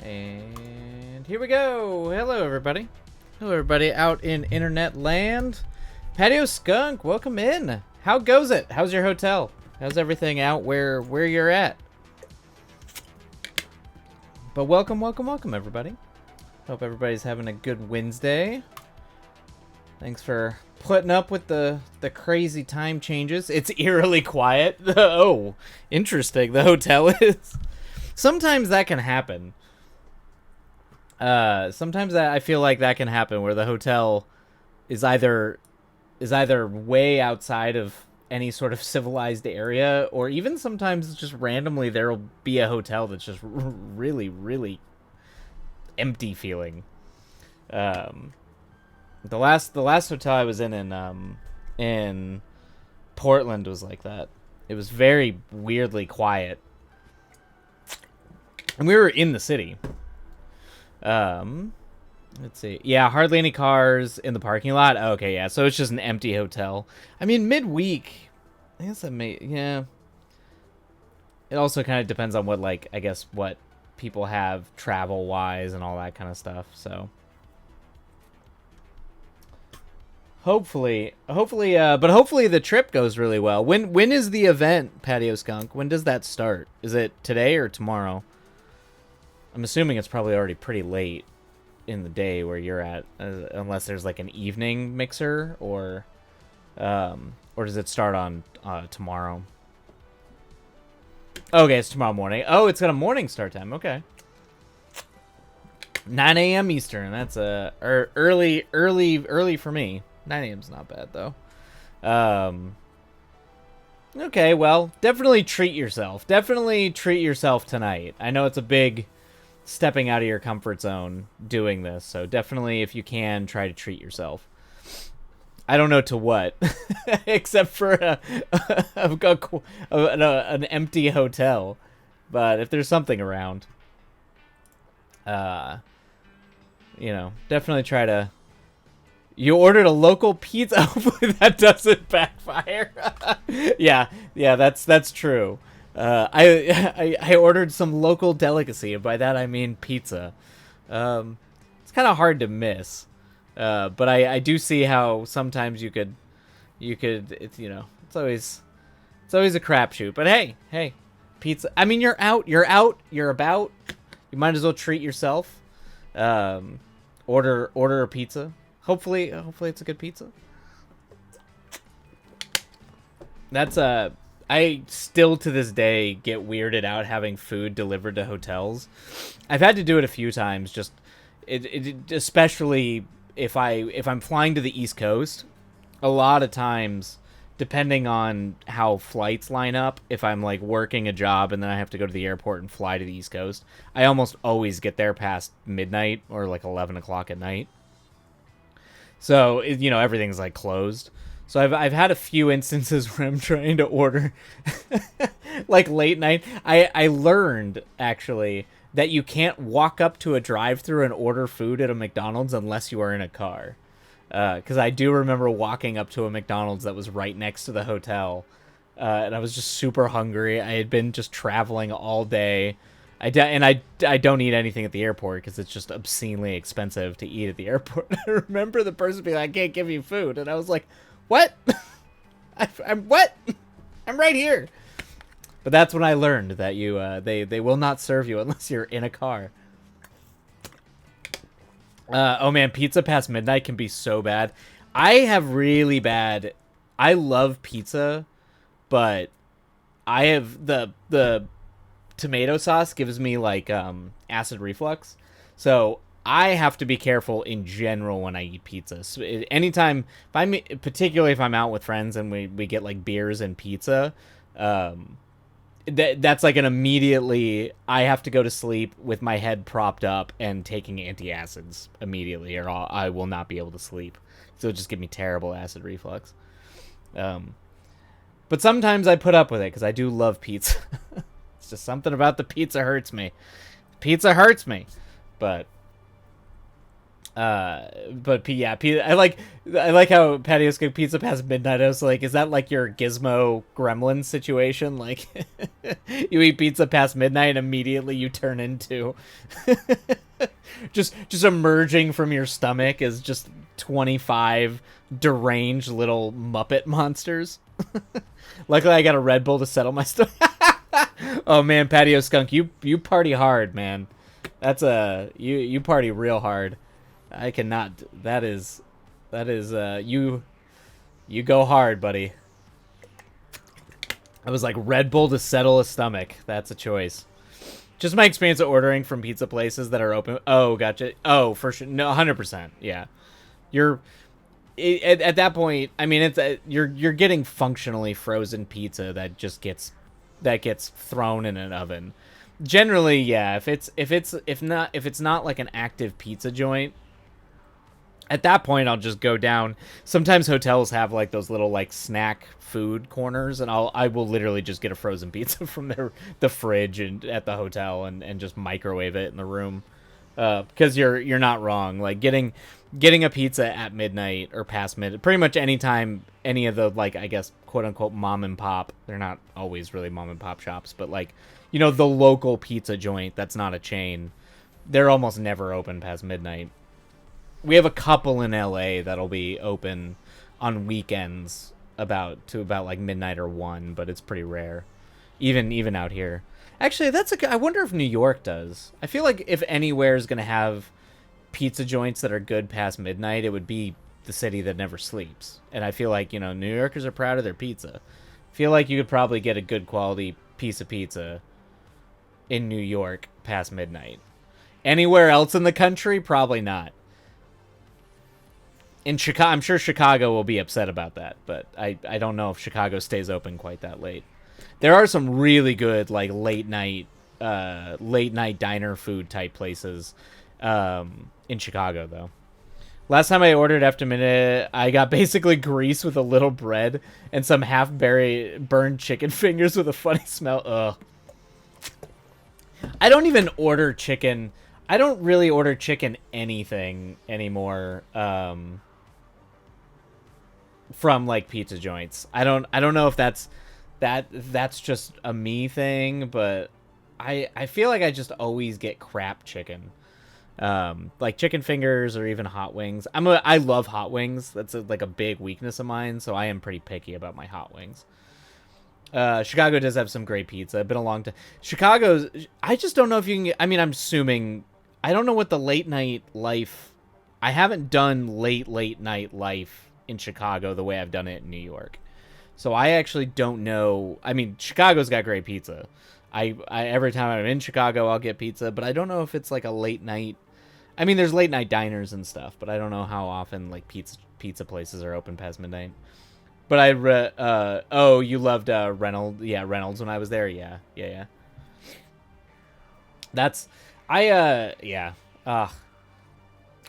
And here we go. Hello, everybody. Hello, everybody out in internet land. Patio Skunk, welcome in. How goes it? How's your hotel? How's everything out where you're at? But welcome, everybody. Hope everybody's having a good Wednesday. Thanks for putting up with the crazy time changes. It's eerily quiet. Oh, interesting. The hotel is. Sometimes that can happen. Sometimes I feel like that can happen where the hotel is either way outside of any sort of civilized area, or even sometimes just randomly there'll be a hotel that's just really, really empty feeling. The last hotel I was in Portland was like that. It was very weirdly quiet. And we were in the city. Let's see. Yeah, hardly any cars in the parking lot. Okay, yeah. So it's just an empty hotel. I mean, midweek, I guess yeah. It also kind of depends on what, like, I guess what people have travel-wise and all that kind of stuff, so. Hopefully the trip goes really well. When is the event, Patio Skunk? When does that start? Is it today or tomorrow? I'm assuming it's probably already pretty late in the day where you're at, unless there's like an evening mixer, or does it start on tomorrow? Okay, it's tomorrow morning. Oh, it's got a morning start time. Okay. 9 a.m. Eastern. That's early for me. 9 a.m.'s not bad, though. Okay, well, definitely treat yourself. Definitely treat yourself tonight. I know it's a big stepping out of your comfort zone doing this, so definitely, if you can, try to treat yourself. I don't know to what, except for an empty hotel. But if there's something around, definitely try to. You ordered a local pizza. Hopefully that doesn't backfire. yeah, that's true. I ordered some local delicacy, and by that I mean pizza. It's kind of hard to miss, but I do see how sometimes you could, it's always a crapshoot. But hey, pizza. I mean, you're about. You might as well treat yourself. Order a pizza. Hopefully it's a good pizza. That's I still to this day get weirded out having food delivered to hotels. I've had to do it a few times. Just especially if I'm flying to the East Coast. A lot of times, depending on how flights line up, if I'm like working a job and then I have to go to the airport and fly to the East Coast, I almost always get there past midnight or like 11 o'clock at night. So, everything's like closed. So I've had a few instances where I'm trying to order like late night. I learned actually that you can't walk up to a drive-thru and order food at a McDonald's unless you are in a car. Because I do remember walking up to a McDonald's that was right next to the hotel. And I was just super hungry. I had been just traveling all day. I don't eat anything at the airport because it's just obscenely expensive to eat at the airport. I remember the person being like, I can't give you food. And I was like, what? I'm what? I'm right here. But that's when I learned that they will not serve you unless you're in a car. Oh man, pizza past midnight can be so bad. I have really bad. I love pizza, but I have the tomato sauce gives me like acid reflux, so I have to be careful in general when I eat pizza. So anytime, particularly if I'm out with friends and we get like beers and pizza, that's like an immediately I have to go to sleep with my head propped up and taking antacids immediately, or I will not be able to sleep. So it'll just give me terrible acid reflux. But sometimes I put up with it because I do love pizza. It's just something about the pizza hurts me. Pizza hurts me. But But I like how Patios cook pizza past midnight. I was like, is that like your Gizmo Gremlin situation? Like, you eat pizza past midnight, and immediately you turn into just emerging from your stomach is just 25 deranged little Muppet monsters. Luckily, I got a Red Bull to settle my stomach. Oh man, Patio Skunk, you party hard, man. That's you party real hard. I cannot. That is you go hard, buddy. I was like Red Bull to settle a stomach. That's a choice. Just my experience of ordering from pizza places that are open. Oh, gotcha. Oh, for sure. No, 100%. Yeah, you're at that point. I mean, it's you're getting functionally frozen pizza that just gets thrown in an oven. Generally, yeah. If it's not like an active pizza joint, at that point I'll just go down. Sometimes hotels have like those little like snack food corners, and I will literally just get a frozen pizza from the fridge and at the hotel and just microwave it in the room. Because you're not wrong. Like getting a pizza at midnight or past midnight, pretty much any time any of the like I guess quote unquote mom and pop. They're not always really mom and pop shops, but like the local pizza joint that's not a chain. They're almost never open past midnight. We have a couple in LA that'll be open on weekends about like midnight or 1, but it's pretty rare. Even out here. Actually, I wonder if New York does. I feel like if anywhere is going to have pizza joints that are good past midnight, it would be the city that never sleeps. And I feel like, New Yorkers are proud of their pizza. I feel like you could probably get a good quality piece of pizza in New York past midnight. Anywhere else in the country, probably not. In Chicago, I'm sure Chicago will be upset about that, but I don't know if Chicago stays open quite that late. There are some really good like late night diner food type places in Chicago though. Last time I ordered after midnight, I got basically grease with a little bread and some burned chicken fingers with a funny smell. Ugh. I don't even order chicken. I don't really order chicken anything anymore. From like pizza joints. I don't know if that's just a me thing, but I feel like I just always get crap chicken. Like chicken fingers or even hot wings. I love hot wings. That's like a big weakness of mine, so I am pretty picky about my hot wings. Chicago does have some great pizza. It's been a long time. I just don't know if you can get, I'm assuming, I don't know what the late night life, I haven't done late night life in Chicago the way I've done it in New York. So I actually don't know. I mean, Chicago's got great pizza. I every time I'm in Chicago, I'll get pizza, but I don't know if it's like a late night. I mean, there's late night diners and stuff, but I don't know how often like pizza places are open past midnight. But oh, you loved Reynolds. Yeah, Reynolds when I was there. Yeah. Yeah.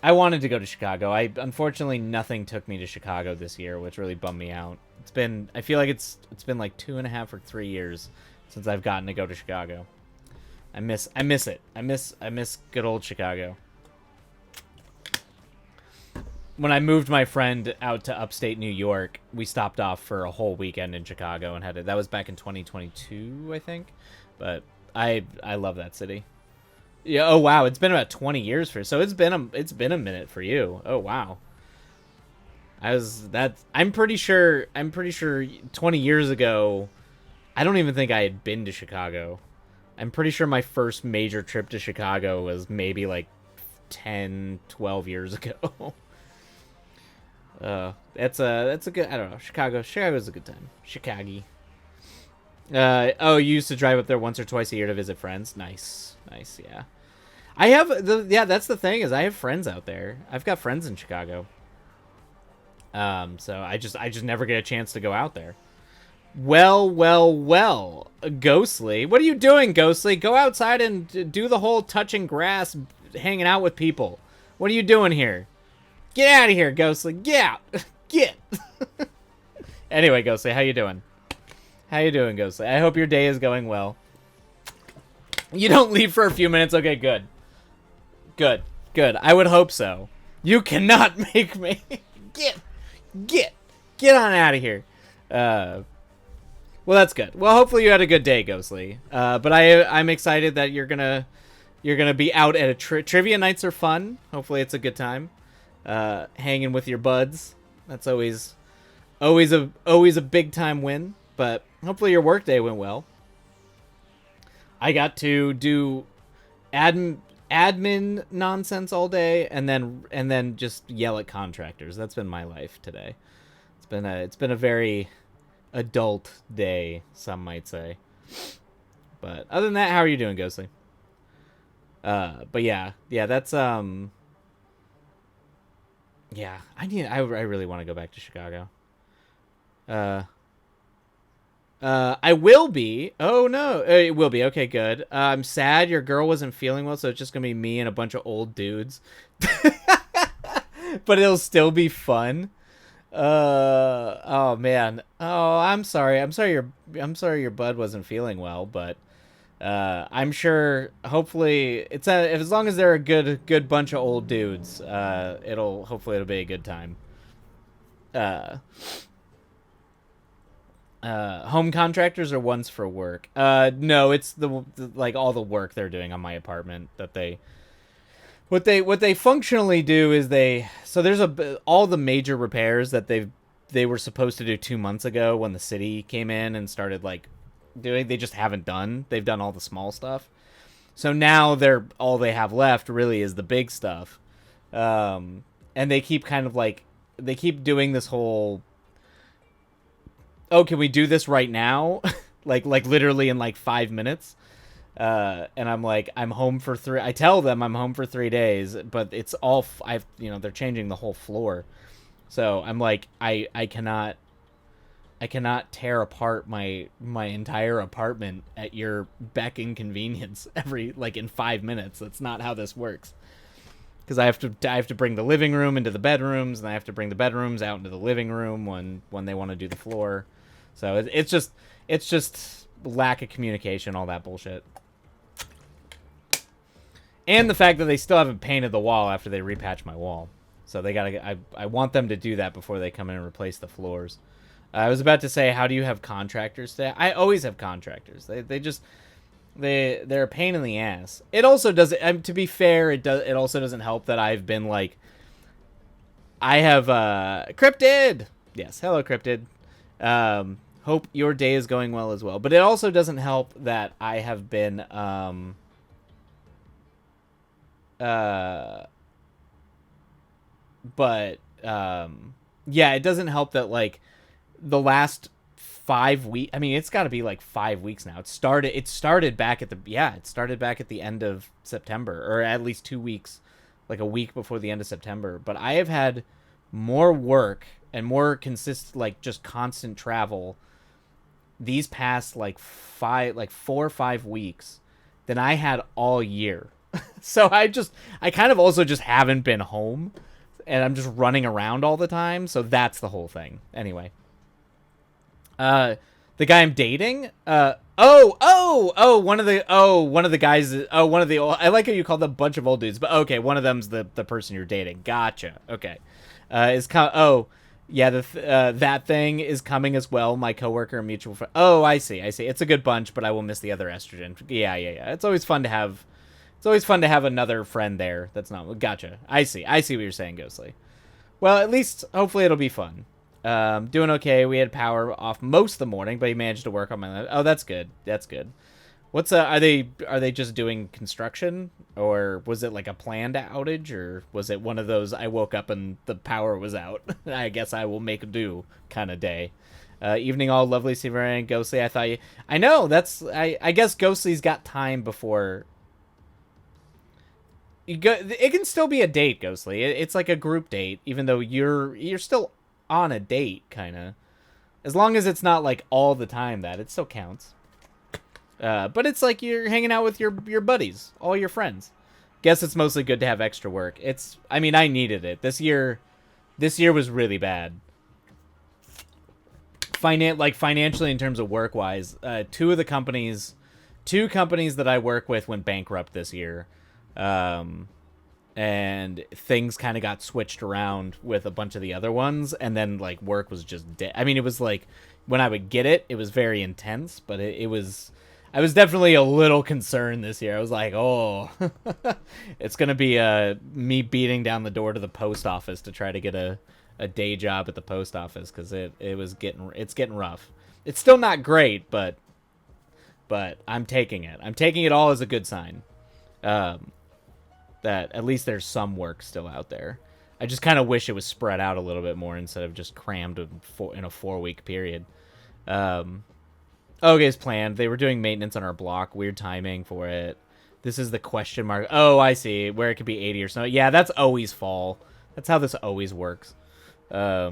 I wanted to go to Chicago. Unfortunately nothing took me to Chicago this year, which really bummed me out. I feel like it's been like 2.5 or 3 years since I've gotten to go to Chicago. I miss it. I miss good old Chicago. When I moved my friend out to upstate New York, we stopped off for a whole weekend in Chicago and that was back in 2022, I think. But I love that city. Yeah. Oh wow, it's been about 20 years so it's been a minute for you. Oh wow. I'm pretty sure 20 years ago, I don't even think I had been to Chicago. I'm pretty sure my first major trip to Chicago was maybe like 10, 12 years ago. That's a good, I don't know. Chicago's a good time. Chicago. Oh, you used to drive up there once or twice a year to visit friends. Nice, yeah. That's the thing is I have friends out there. I've got friends in Chicago. So I just never get a chance to go out there. Well, Ghostly. What are you doing, Ghostly? Go outside and do the whole touching grass, hanging out with people. What are you doing here? Get out of here, Ghostly. Get out. Get. Anyway, Ghostly, how you doing? Ghostly? I hope your day is going well. You don't leave for a few minutes. Okay, good. I would hope so. You cannot make me get get get on out of here. Well, that's good. Well, hopefully you had a good day, Ghostly. But I'm excited that you're gonna be out at a trivia nights are fun. Hopefully it's a good time. Hanging with your buds. That's always a big time win. But hopefully your workday went well. I got to do admin nonsense all day and then just yell at contractors. That's been my life today. It's been a very adult day, some might say. But other than that, how are you doing, Ghostly? But yeah, that's yeah, I really want to go back to Chicago. I will be. Oh no, it will be. Okay, good. I'm sad your girl wasn't feeling well, so it's just gonna be me and a bunch of old dudes. But it'll still be fun. Oh man. Oh, I'm sorry. I'm sorry your bud wasn't feeling well, but I'm sure hopefully as long as they're a good bunch of old dudes, it'll be a good time. Home contractors or ones for work? No, it's the like all the work they're doing on my apartment that they what they functionally do is there's all the major repairs that they were supposed to do 2 months ago when the city came in and started like doing, they just haven't done. They've done all the small stuff. So now all they have left really is the big stuff. And they keep they keep doing this whole, oh, can we do this right now? like literally in like 5 minutes. And I'm like, I tell them I'm home for 3 days, but it's all, they're changing the whole floor. So I'm like, I cannot tear apart my entire apartment at your beck and convenience in 5 minutes. That's not how this works. Because I have to bring the living room into the bedrooms, and I have to bring the bedrooms out into the living room when they want to do the floor. So it's just lack of communication, all that bullshit. And the fact that they still haven't painted the wall after they repatch my wall. So I want them to do that before they come in and replace the floors. I was about to say, how do you have contractors today? I always have contractors. They're a pain in the ass. It also doesn't, to be fair, it also doesn't help that I've been like, I have Cryptid. Yes, hello Cryptid. Hope your day is going well as well. But it also doesn't help that I have been yeah, it doesn't help that like the last 5 weeks, I mean, it's got to be like 5 weeks now. It started back at the end of September, or at least 2 weeks, like a week before the end of September. But I have had more work and more just constant travel these past like 4 or 5 weeks than I had all year. So I kind of also just haven't been home, and I'm just running around all the time. So that's the whole thing. Anyway, the guy I'm dating, one of the guys, I like how you call them a bunch of old dudes, but okay, one of them's the person you're dating. Gotcha. Okay. Yeah, that thing is coming as well. My coworker and mutual friend. Oh, I see. It's a good bunch, but I will miss the other estrogen. Yeah. It's always fun to have another friend there. That's not. Gotcha. I see what you're saying, Ghostly. Well, at least hopefully it'll be fun. Doing okay. We had power off most of the morning, but he managed to work on my. Oh, that's good. What's are they just doing construction, or was it like a planned outage, or was it one of those I woke up and the power was out? I guess I will make do kind of day. Evening all, lovely, Severian, Ghostly. I know that's. I guess Ghostly's got time before. It can still be a date, Ghostly. It's like a group date, even though you're still on a date, kind of. As long as it's not like all the time, that it still counts. But it's like you're hanging out with your buddies, all your friends. Guess it's mostly good to have extra work. I mean, I needed it. This year was really bad. Financially in terms of work-wise, two companies that I work with went bankrupt this year. and things kind of got switched around with a bunch of the other ones, and then like work was just dead. I mean, it was like when I would get it, it was very intense, but it was. I was definitely a little concerned this year. I was like, oh, it's gonna be me beating down the door to the post office to try to get a day job at the post office, because it's getting rough. It's still not great, but I'm taking it. I'm taking it all as a good sign. That at least there's some work still out there. I just kind of wish it was spread out a little bit more instead of just crammed in a 4-week period. Okay, as planned. They were doing maintenance on our block. Weird timing for it. This is the question mark. Oh, I see. Where it could be 80 or something. Yeah, that's always fall. That's how this always works. Yeah.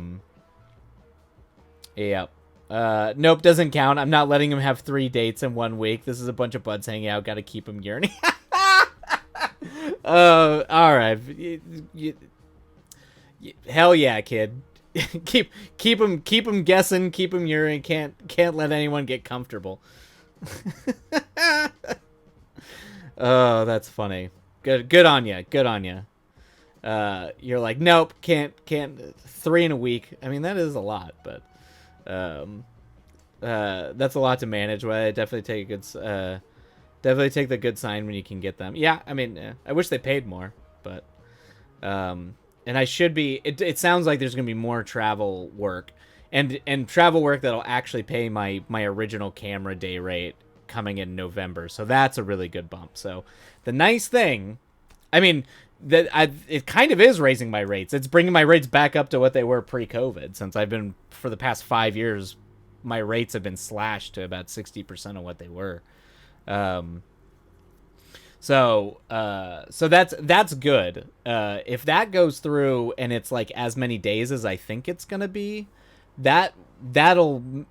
Nope, doesn't count. I'm not letting him have 3 dates in 1 week. This is a bunch of buds hanging out. Got to keep him yearning. All right. Hell yeah, kid. keep him guessing. Keep him yearning. Can't let anyone get comfortable. Oh, that's funny. Good on you. Good on you. You're like, nope, can't 3 in a week. I mean, that is a lot, but that's a lot to manage. But I definitely take the good sign when you can get them. Yeah, I mean, I wish they paid more, but and I should be. It sounds like there's gonna be more travel work, and travel work that'll actually pay my original camera day rate coming in November. So that's a really good bump. So the nice thing, I mean, it kind of is raising my rates. It's bringing my rates back up to what they were pre-COVID. Since I've been, for the past 5 years, my rates have been slashed to about 60% of what they were. So that's good. If that goes through and it's like as many days as I think it's gonna be,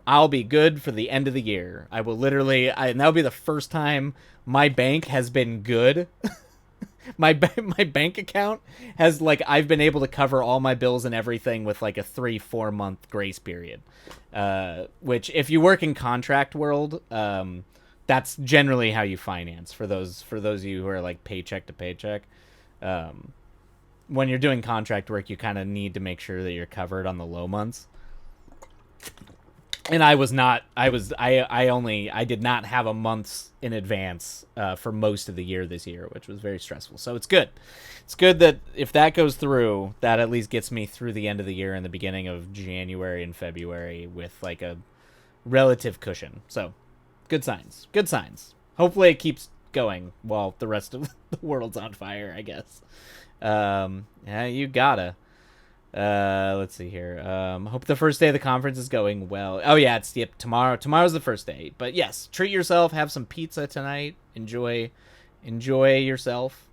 I'll be good for the end of the year. I will literally, and that'll be the first time my bank has been good. my bank account has, like, I've been able to cover all my bills and everything with like a 3-4 month grace period. Which, if you work in contract world, that's generally how you finance for those of you who are like paycheck to paycheck. When you're doing contract work, you kind of need to make sure that you're covered on the low months. And I did not have a month's in advance for most of the year this year, which was very stressful. So it's good. It's good that if that goes through, that at least gets me through the end of the year and the beginning of January and February with like a relative cushion. So good signs. Good signs. Hopefully it keeps going while the rest of the world's on fire, I guess. Yeah, you gotta. Let's see here. Hope the first day of the conference is going well. Oh yeah, tomorrow. Tomorrow's the first day. But yes, treat yourself. Have some pizza tonight. Enjoy yourself.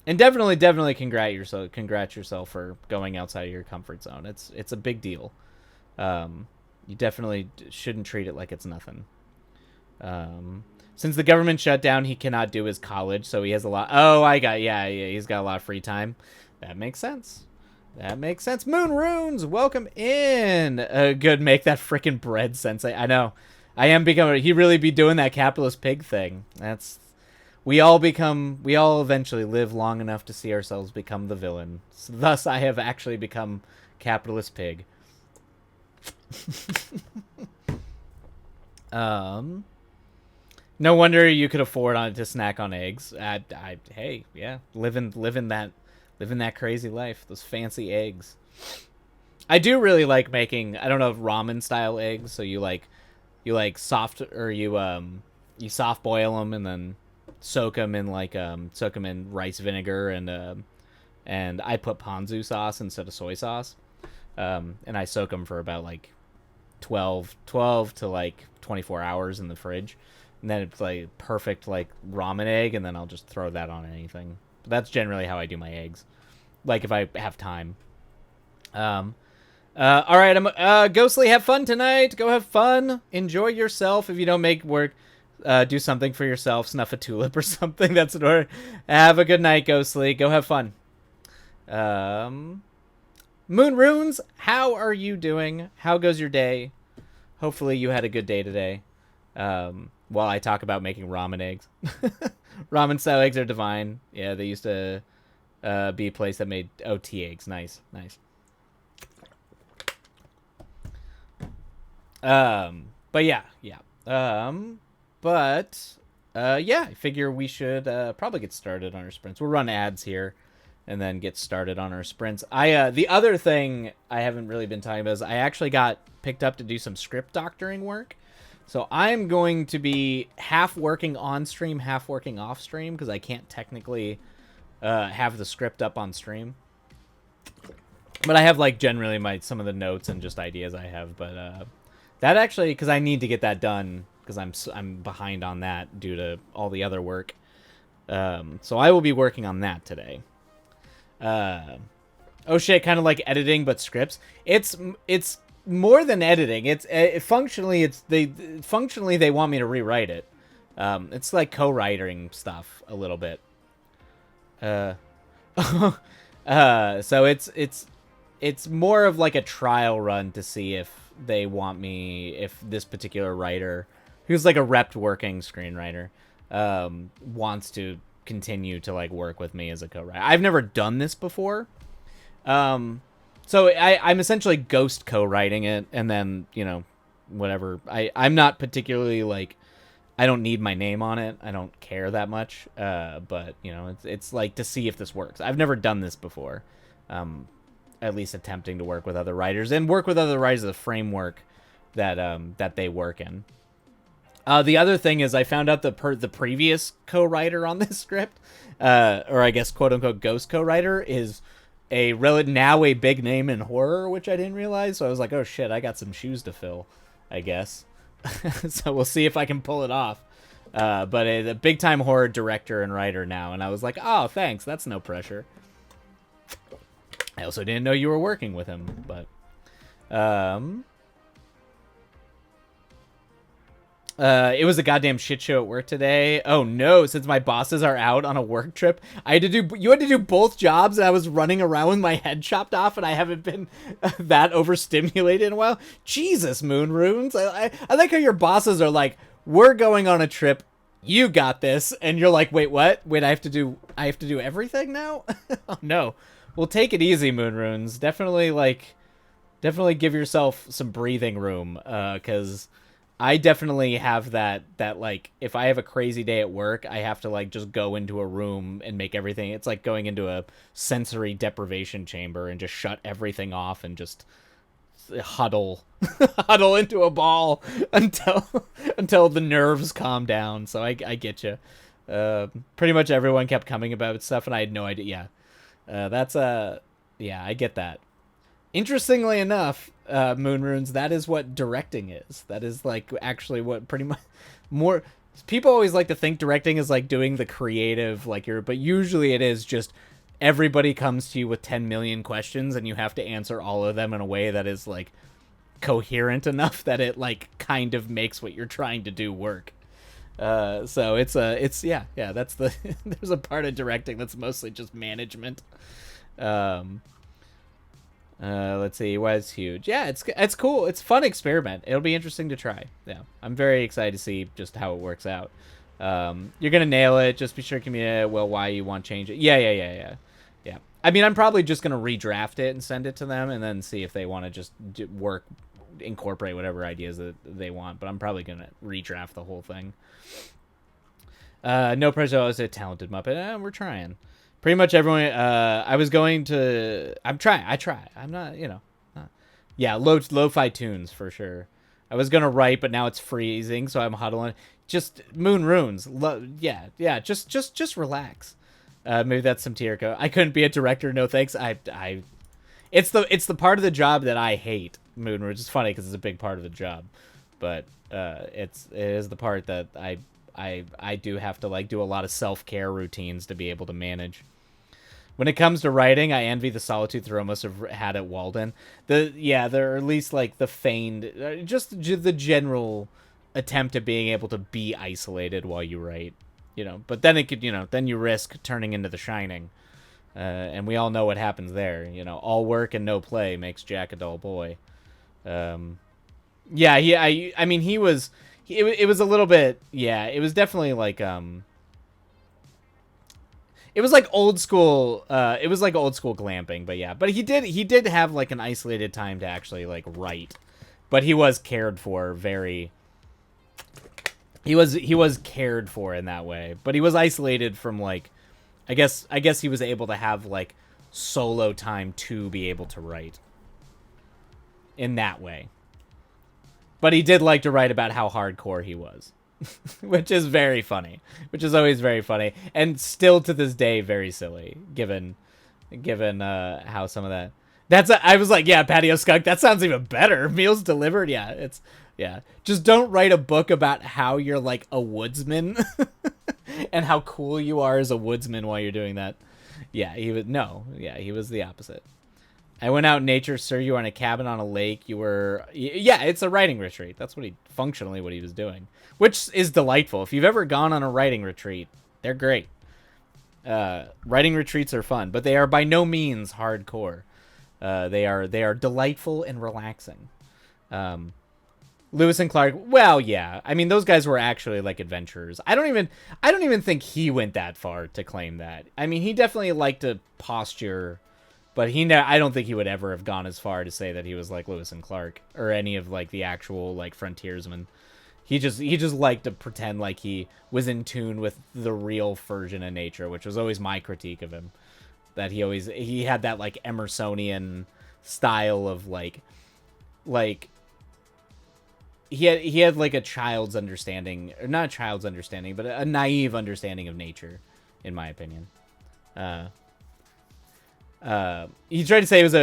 And definitely congrats yourself for going outside of your comfort zone. It's a big deal. You definitely shouldn't treat it like it's nothing. Since the government shut down, he cannot do his college, so he has a lot. Oh, he's got a lot of free time. That makes sense. Moon Runes, welcome in. Good, make that frickin' bread, Sensei. I know. I am becoming. He really be doing that capitalist pig thing. We all eventually live long enough to see ourselves become the villain. So thus, I have actually become capitalist pig. No wonder you could afford to snack on eggs. Hey, yeah, living that crazy life. Those fancy eggs. I do really like making, I don't know, ramen style eggs. So you soft boil them and then soak them in rice vinegar and I put ponzu sauce instead of soy sauce. And I soak them for about like 12 to like 24 hours in the fridge. And then it's like perfect like ramen egg, and then I'll just throw that on anything. But that's generally how I do my eggs. Like if I have time. All right, Ghostly, have fun tonight. Go have fun. Enjoy yourself. If you don't make work, do something for yourself. Snuff a tulip or something. That's an order. Have a good night, Ghostly. Go have fun. Moon Runes, how are you doing? How goes your day? Hopefully you had a good day today. While I talk about making ramen eggs. Ramen style eggs are divine. Yeah, they used to be a place that made tea eggs. Nice, nice. But yeah, yeah. But yeah, I figure we should probably get started on our sprints. We'll run ads here, and then get started on our sprints. The other thing I haven't really been talking about is I actually got picked up to do some script doctoring work. So I'm going to be half working on stream, half working off stream, because I can't technically have the script up on stream. But I have like generally some of the notes and just ideas I have. But that actually, because I need to get that done, because I'm behind on that due to all the other work. So I will be working on that today. Oh shit, kind of like editing but scripts. It's more than editing. Functionally they want me to rewrite it. It's like co-writing stuff a little bit. So it's more of like a trial run to see if they want me, if this particular writer, who's like a repped working screenwriter, wants to continue to like work with me as a co-writer. I've never done this before. So I'm essentially ghost co-writing it, and then, whatever. I'm not particularly like, I don't need my name on it. I don't care that much. But it's like to see if this works. I've never done this before. At least attempting to work with other writers and work with other writers of the framework that they work in. The other thing is I found out the previous co-writer on this script, or I guess quote unquote ghost co-writer, is now a big name in horror, which I didn't realize. So I was like, oh shit, I got some shoes to fill, I guess. So we'll see if I can pull it off. But a big time horror director and writer now, and I was like, oh thanks, that's no pressure. I also didn't know you were working with him, but it was a goddamn shit show at work today. Oh no, since my bosses are out on a work trip, you had to do both jobs, and I was running around with my head chopped off, and I haven't been that overstimulated in a while. Jesus, Moon Runes. I like how your bosses are like, we're going on a trip, you got this, and you're like, wait, what? Wait, I have to do everything now? Oh no. Well, take it easy, Moon Runes. Definitely give yourself some breathing room, because I definitely have that like, if I have a crazy day at work, I have to like just go into a room and make everything. It's like going into a sensory deprivation chamber and just shut everything off and just huddle into a ball until the nerves calm down. So I get you. Pretty much everyone kept coming about stuff, and I had no idea. Yeah, I get that. Interestingly enough, Moon Runes, that is what directing is. That is like actually what pretty much more people always like to think directing is like doing the creative, like but usually it is just everybody comes to you with 10 million questions and you have to answer all of them in a way that is like coherent enough that it like kind of makes what you're trying to do work. So it's yeah, that's there's a part of directing that's mostly just management. Let's see, was huge. Yeah, it's cool. It's a fun experiment. It'll be interesting to try. Yeah, I'm very excited to see just how it works out. You're gonna nail it. Just be sure to communicate why you want to change it. Yeah. I mean, I'm probably just gonna redraft it and send it to them, and then see if they want to just incorporate whatever ideas that they want. But I'm probably gonna redraft the whole thing. No pressure. I was a talented Muppet. We're trying. Pretty much everyone. I'm trying. I try. I'm not. Yeah, lo-fi tunes for sure. I was gonna write, but now it's freezing, so I'm huddling. Just Moon Runes. Yeah. Just relax. Maybe that's some tier code. I couldn't be a director. No thanks. It's the part of the job that I hate. Moon Runes. It's funny because it's a big part of the job, but it is the part that I do have to like do a lot of self-care routines to be able to manage. When it comes to writing, I envy the solitude Thoreau must have had at Walden. They're at least like the feigned, just the general attempt at being able to be isolated while you write, But then it could, then you risk turning into The Shining, and we all know what happens there. All work and no play makes Jack a dull boy. Yeah, I mean, he was. It was a little bit. Yeah, it was definitely like It was like old school. It was like old school glamping, but yeah. But he did have like an isolated time to actually like write, but he was cared for very. He was cared for in that way, but he was isolated from like, I guess he was able to have like solo time to be able to write in that way. But he did like to write about how hardcore he was. Which is very funny. Which is always very funny. And still to this day very silly, given how some of that I was like, yeah, Patio Skunk, that sounds even better. Meals delivered, yeah. Just don't write a book about how you're like a woodsman and how cool you are as a woodsman while you're doing that. Yeah, he was the opposite. I went out in nature, sir. You were in a cabin on a lake. You were, yeah, it's a writing retreat. That's functionally what he was doing, which is delightful. If you've ever gone on a writing retreat, they're great. Writing retreats are fun, but they are by no means hardcore. They are delightful and relaxing. Lewis and Clark, well, yeah. I mean, those guys were actually like adventurers. I don't even think he went that far to claim that. I mean, he definitely liked to posture. But I don't think he would ever have gone as far to say that he was like Lewis and Clark or any of like the actual like frontiersmen. He just liked to pretend like he was in tune with the real version of nature, which was always my critique of him. That he had that like Emersonian style of like he had like a child's understanding, or not a child's understanding, but a naive understanding of nature, in my opinion. He tried to say it was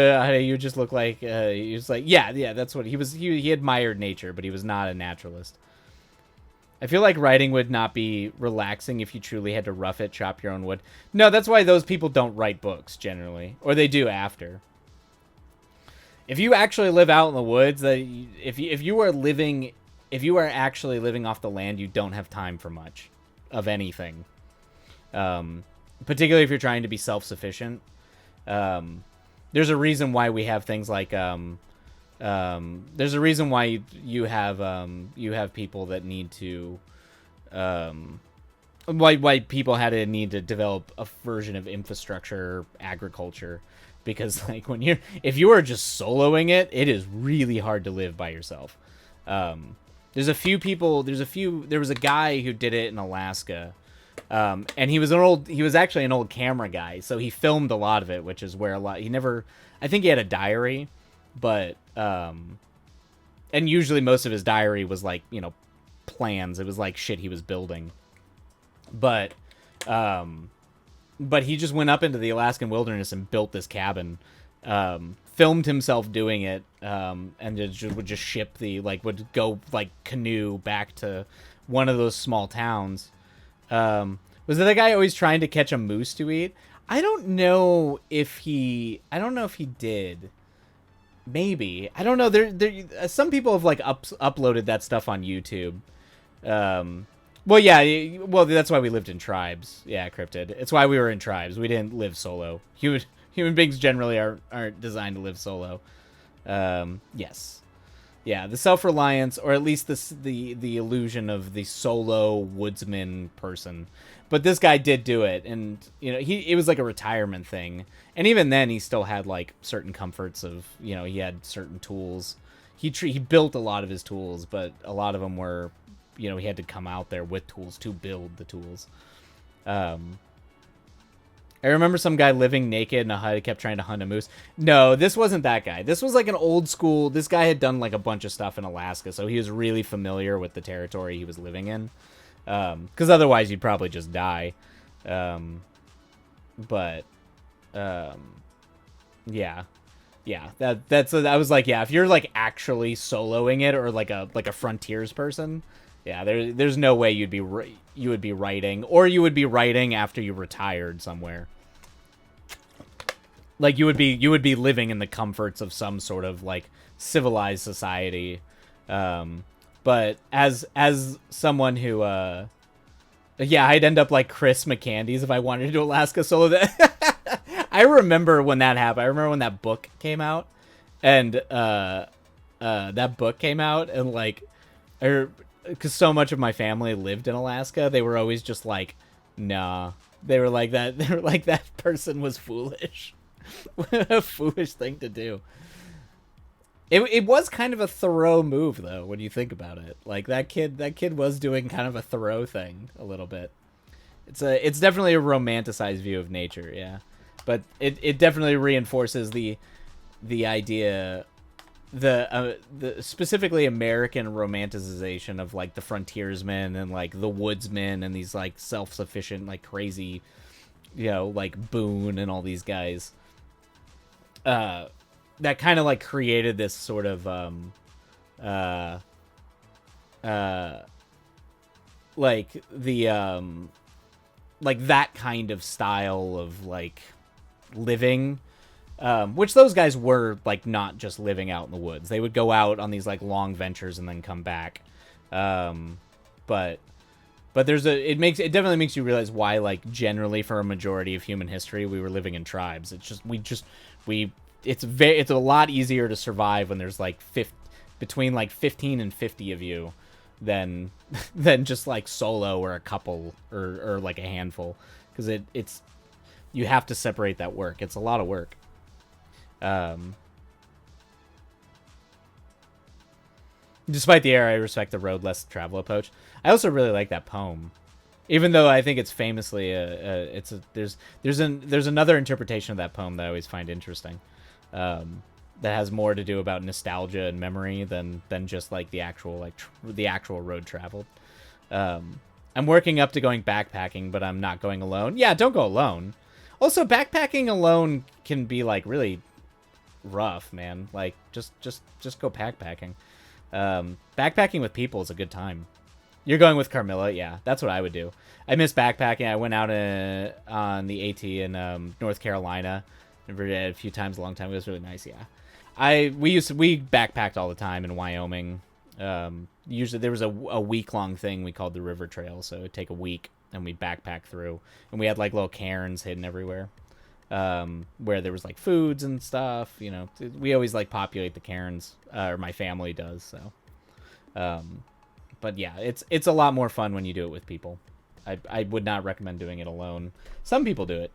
you just look like, he was like, yeah, that's what he was. He admired nature, but he was not a naturalist. I feel like writing would not be relaxing if you truly had to rough it, chop your own wood. No, that's why those people don't write books generally, or they do after. If you actually live out in the woods, if you are actually living off the land, you don't have time for much of anything. Particularly if you're trying to be self-sufficient. There's a reason why we have things like there's a reason why you have people that need to why people had to need to develop a version of infrastructure, agriculture, because like if you are just soloing it, it is really hard to live by yourself. There was a guy who did it in Alaska. And he was actually an old camera guy, so he filmed a lot of it, which is where I think he had a diary, but, and usually most of his diary was like, plans. It was like shit he was building. But he just went up into the Alaskan wilderness and built this cabin, filmed himself doing it, and would just ship would go like canoe back to one of those small towns. Was that the guy always trying to catch a moose to eat? I don't know if he did. Maybe. I don't know. Some people have like uploaded that stuff on YouTube. Well, yeah. Well, that's why we lived in tribes. Yeah, Cryptid. It's why we were in tribes. We didn't live solo. Human beings generally aren't designed to live solo. Yes. Yeah, the self-reliance, or at least the illusion of the solo woodsman person. But this guy did do it, and it was like a retirement thing. And even then, he still had like certain comforts of he had certain tools. He built a lot of his tools, but a lot of them were he had to come out there with tools to build the tools. I remember some guy living naked in a hut, kept trying to hunt a moose. No, this wasn't that guy. This was like an old school. This guy had done like a bunch of stuff in Alaska, so he was really familiar with the territory he was living in. Because otherwise you'd probably just die. Yeah. I was like, yeah, if you're like actually soloing it, or like a frontiers person, yeah, there's no way you would be writing, or you would be writing after you retired somewhere. Like you would be living in the comforts of some sort of like civilized society. But as someone who I'd end up like Chris McCandys if I wanted to do Alaska solo. That I remember when that happened. I remember when that book came out, and like, because so much of my family lived in Alaska, they were always just like, nah, They were like that. They were like that person was foolish. A foolish thing to do. It was kind of a Thoreau move though when you think about it. Like that kid was doing kind of a Thoreau thing a little bit. It's definitely a romanticized view of nature, yeah. But it definitely reinforces the idea the specifically American romanticization of like the frontiersmen and like the woodsmen and these like self-sufficient like crazy, like Boone and all these guys. That kind of like created this sort of uh like the like that kind of style of like living, which those guys were like not just living out in the woods. They would go out on these like long ventures and then come back. But it definitely makes you realize why, like, generally for a majority of human history we were living in tribes. It's a lot easier to survive when there's like between like 15 and 50 of you than than just like solo or a couple or like a handful, because it's you have to separate that work. It's a lot of work. Despite the error, I respect the road less travel approach. I also really like that poem, even though I think it's famously there's another interpretation of that poem that I always find interesting, that has more to do about nostalgia and memory than just like the actual the actual road traveled. I'm working up to going backpacking, but I'm not going alone. Yeah, don't go alone. Also, backpacking alone can be like really rough, man. Like just go backpacking. Backpacking with people is a good time. You're going with Carmilla? Yeah, that's what I would do. I miss backpacking. I went out on the AT in North Carolina a few times a long time. It was really nice. Yeah, we backpacked all the time in Wyoming. Usually there was a week long thing we called the River Trail, so it'd take a week and we'd backpack through, and we had like little cairns hidden everywhere, where there was like foods and stuff. We always like populate the cairns, or my family does. So, but yeah, it's a lot more fun when you do it with people. I would not recommend doing it alone. Some people do it.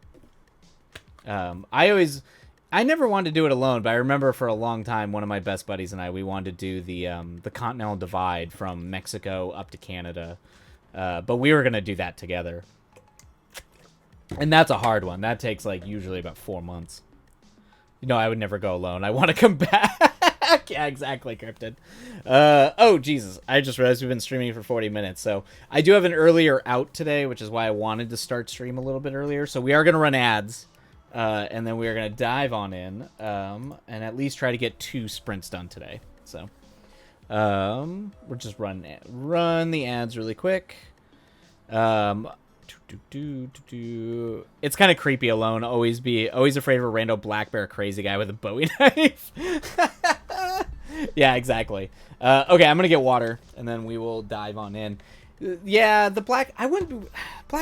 I never wanted to do it alone, but I remember for a long time one of my best buddies and I, we wanted to do the Continental Divide from Mexico up to Canada, but we were gonna do that together, and that's a hard one. That takes like usually about 4 months. I would never go alone. I want to come back. Yeah, exactly, Cryptid. Oh, Jesus. I just realized we've been streaming for 40 minutes. So I do have an earlier out today, which is why I wanted to start stream a little bit earlier. So we are going to run ads, and then we are going to dive on in, and at least try to get 2 sprints done today. So we'll just run the ads really quick. It's kind of creepy alone. Always afraid of a random black bear crazy guy with a Bowie knife. Yeah, exactly. Okay, I'm gonna get water and then we will dive on in. Yeah, black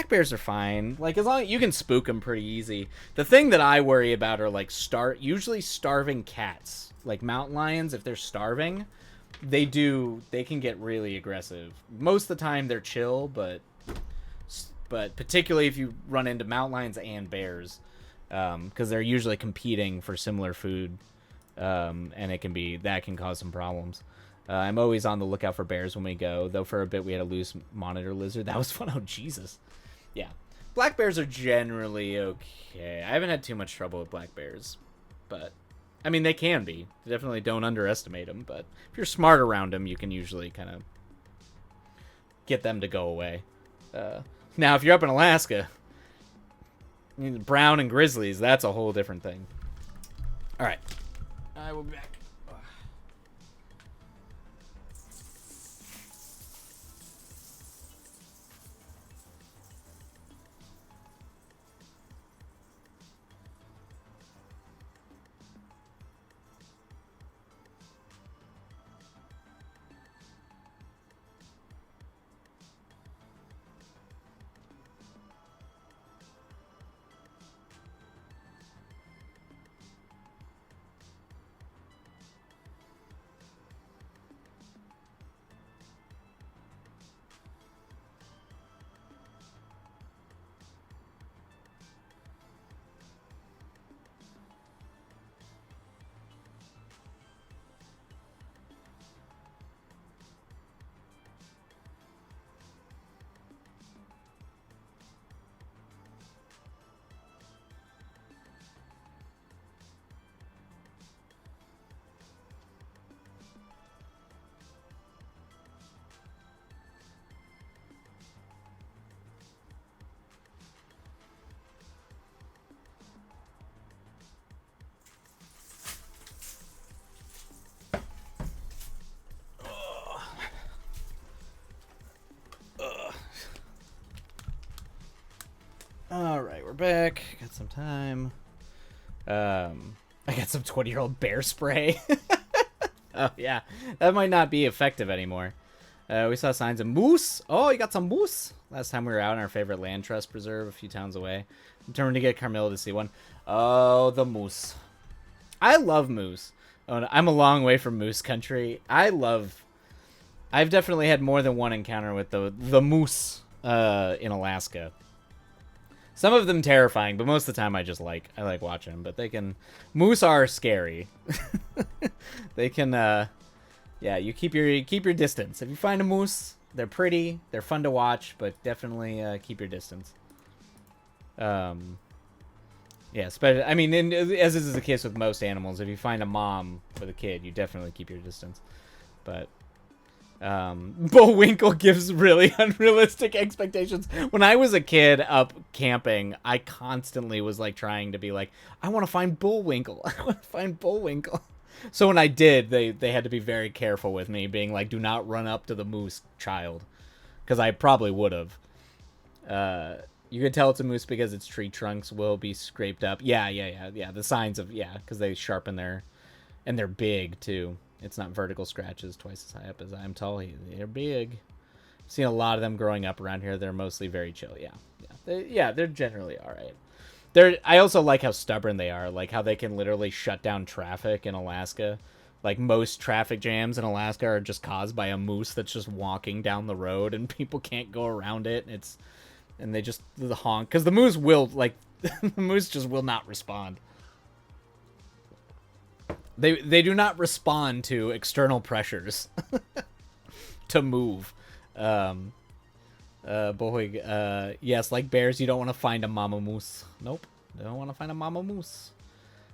bears are fine. Like, as long as you can spook them pretty easy. The thing that I worry about are like usually starving cats. Like mountain lions, if they're starving, they can get really aggressive. Most of the time they're chill, but particularly if you run into mountain lions and bears, because they're usually competing for similar food, and that can cause some problems. I'm always on the lookout for bears when we go, though for a bit we had a loose monitor lizard. That was fun. Oh, Jesus. Yeah. Black bears are generally okay. I haven't had too much trouble with black bears, but, I mean, they can be. Definitely don't underestimate them, but if you're smart around them, you can usually kind of get them to go away. Now, if you're up in Alaska, brown and grizzlies, that's a whole different thing. All right. I will be back. All right, we're back. Got some time. I got some 20-year-old bear spray. Oh yeah, that might not be effective anymore. We saw signs of moose. Oh, you got some moose. Last time we were out in our favorite land trust preserve a few towns away. Determined to get Carmilla to see one. Oh, the moose. I love moose. Oh, no, I'm a long way from moose country. I've definitely had more than one encounter with the moose in Alaska. Some of them terrifying, but most of the time I like watching them. But moose are scary. They can yeah, you keep your distance. If you find a moose, they're pretty, they're fun to watch, but definitely keep your distance. Yeah, I mean, as is the case with most animals, if you find a mom with a kid, you definitely keep your distance. But Bullwinkle gives really unrealistic expectations. When I was a kid up camping, I constantly was like trying to be like, I want to find Bullwinkle. I want to find Bullwinkle. So when I did, they had to be very careful with me, being like, do not run up to the moose, child. Because I probably would have. You can tell it's a moose because its tree trunks will be scraped up. Yeah. The signs of, yeah, because they sharpen and they're big, too. It's not vertical scratches twice as high up as I am tall. They're big. I've seen a lot of them growing up around here. They're mostly very chill. Yeah. They're generally all right. I also like how stubborn they are, like how they can literally shut down traffic in Alaska. Like most traffic jams in Alaska are just caused by a moose that's just walking down the road and people can't go around it. And they just the honk because the moose will the moose just will not respond. They do not respond to external pressures to move. Yes, like bears, you don't want to find a mama moose. Nope, don't want to find a mama moose.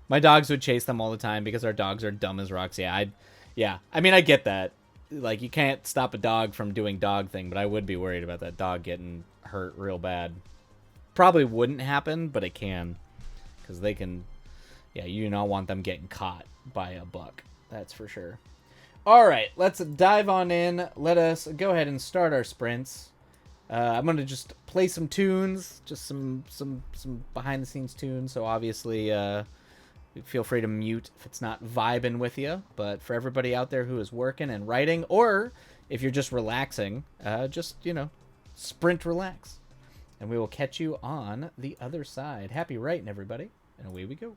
My dogs would chase them all the time because our dogs are dumb as rocks. Yeah. I mean, I get that. Like, you can't stop a dog from doing dog thing, but I would be worried about that dog getting hurt real bad. Probably wouldn't happen, but it can, because they can. Yeah, you do not want them getting caught by a buck. That's for sure. All right, let's dive on in. Let us go ahead and start our sprints. I'm gonna just play some tunes, just some behind the scenes tunes. So obviously, feel free to mute if it's not vibing with you. But for everybody out there who is working and writing, or if you're just relaxing, just sprint, relax, and we will catch you on the other side. Happy writing, everybody, and away we go.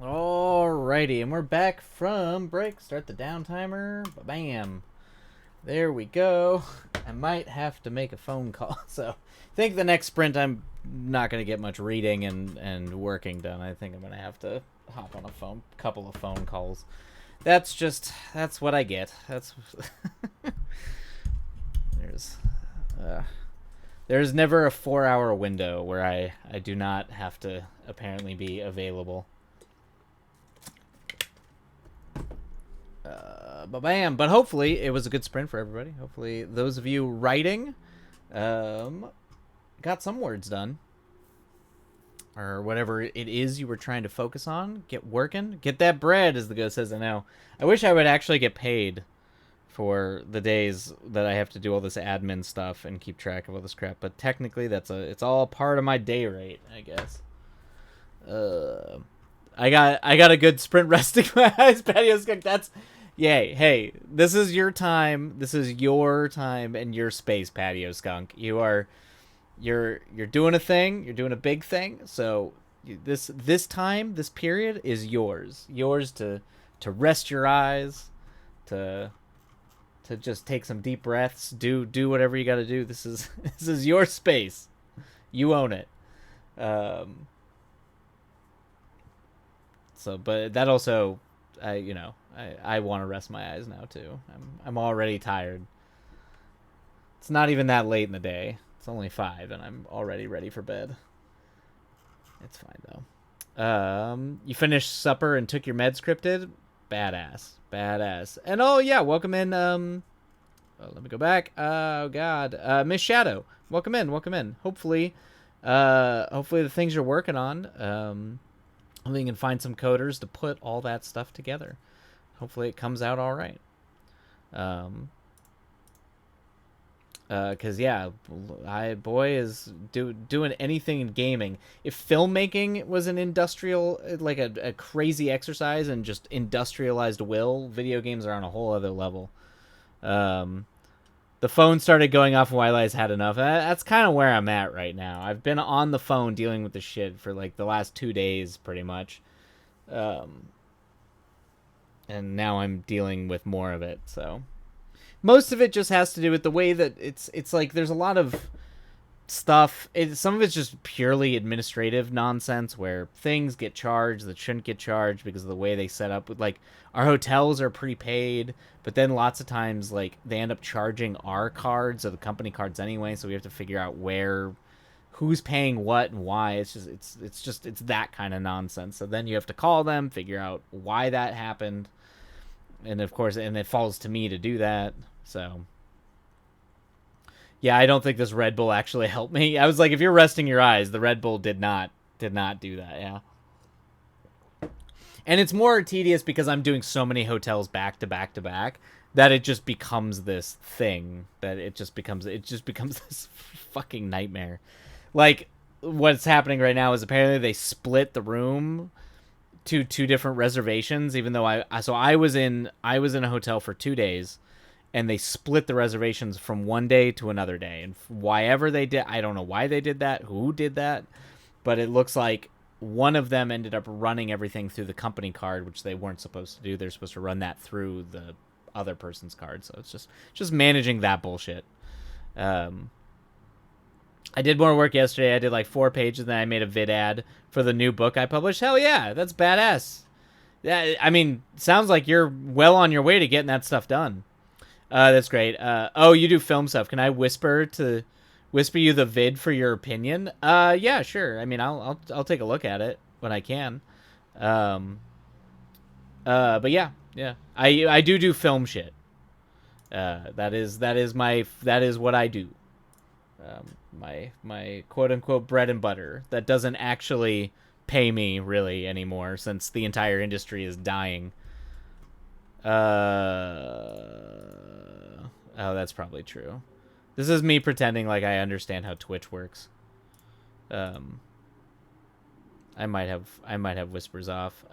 Alrighty, and we're back from break. Start the down timer. Bam. There we go. I might have to make a phone call. So I think the next sprint I'm not going to get much reading and working done. I think I'm going to have to hop on a couple of phone calls. That's what I get. That's there's never a 4-hour window where I do not have to apparently be available. Bam! But hopefully it was a good sprint for everybody. Hopefully those of you writing got some words done. Or whatever it is you were trying to focus on. Get working. Get that bread, as the ghost says. I know. I wish I would actually get paid for the days that I have to do all this admin stuff and keep track of all this crap. But technically it's all part of my day rate, I guess. I got a good sprint resting my eyes, patio skunk. That's yay. Hey, this is your time. This is your time and your space, patio skunk. You're doing a thing. You're doing a big thing. So this time, this period is yours. Yours to rest your eyes, to just take some deep breaths. Do whatever you got to do. This is your space. You own it. So, but that also, I want to rest my eyes now too. I'm already tired. It's not even that late in the day. It's only 5, and I'm already ready for bed. It's fine though. You finished supper and took your meds scripted? Badass. And oh yeah, welcome in. Let me go back. Oh god, Miss Shadow, welcome in. Hopefully the things you're working on, hopefully you can find some coders to put all that stuff together. Hopefully it comes out all right. Cause yeah, boy is doing anything in gaming. If filmmaking was an industrial, like a crazy exercise and just industrialized will, video games are on a whole other level. The phone started going off while I had enough. That's kind of where I'm at right now. I've been on the phone dealing with the shit for like the last 2 days, pretty much. And now I'm dealing with more of it, so. Most of it just has to do with the way that it's like there's a lot of stuff. Some of it's just purely administrative nonsense where things get charged that shouldn't get charged because of the way they set up. With like our hotels are prepaid, but then lots of times like they end up charging our cards or the company cards anyway, so we have to figure out who's paying what and why. It's that kind of nonsense. So then you have to call them, figure out why that happened. And of course, and it falls to me to do that. So, yeah, I don't think this Red Bull actually helped me. I was like, if you're resting your eyes, the Red Bull did not do that. Yeah. And it's more tedious because I'm doing so many hotels back to back to back that it just becomes this thing that it just becomes this fucking nightmare. Like what's happening right now is apparently they split the room to 2 different reservations, even though I was in a hotel for 2 days, and they split the reservations from one day to another day. And whyever they did, I don't know why they did that, who did that, but it looks like one of them ended up running everything through the company card, which they weren't supposed to do. They're supposed to run that through the other person's card. So it's just managing that bullshit. I did more work yesterday. I did like 4 pages, and then I made a vid ad for the new book I published. Hell yeah, that's badass. Yeah, I mean, sounds like you're well on your way to getting that stuff done. That's great. Oh, you do film stuff. Can I whisper you the vid for your opinion? Yeah, sure. I mean, I'll take a look at it when I can. But yeah. I do film shit. That is what I do. My quote unquote bread and butter that doesn't actually pay me really anymore since the entire industry is dying. Oh, that's probably true. This is me pretending like I understand how Twitch works. I might have whispers off.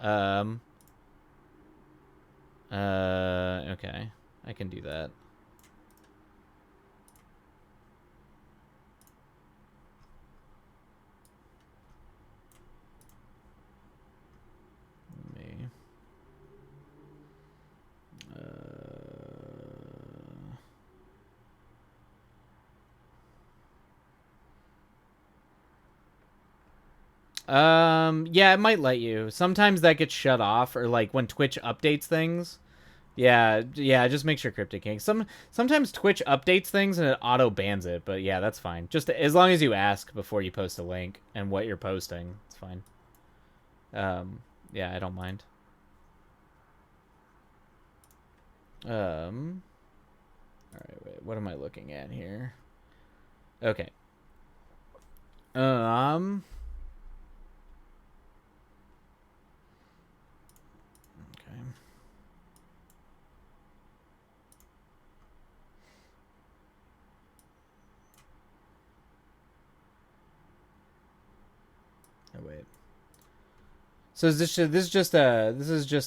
Okay. I can do that. Yeah, it might let you. Sometimes that gets shut off, or like when Twitch updates things. Yeah, yeah. Just make sure Cryptic King. Sometimes Twitch updates things and it auto bans it, but yeah, that's fine. Just as long as you ask before you post a link and what you're posting, it's fine. Yeah, I don't mind. All right, wait. What am I looking at here? Okay. Okay. Oh wait. So is this is just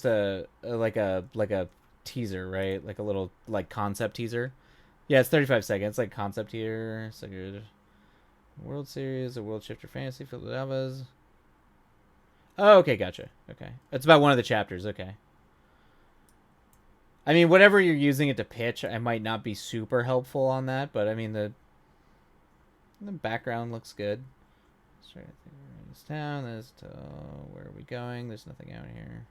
a like a teaser, right? Like a little like concept teaser. Yeah, it's 35 seconds, like concept here. So good. World Series, a World Shifter Fantasy, Philadelphia's. Oh, okay, gotcha. Okay, it's about one of the chapters. Okay. I mean, whatever you're using it to pitch, I might not be super helpful on that, but I mean the background looks good. Sorry, I think we're in this town. Where are we going? There's nothing out here.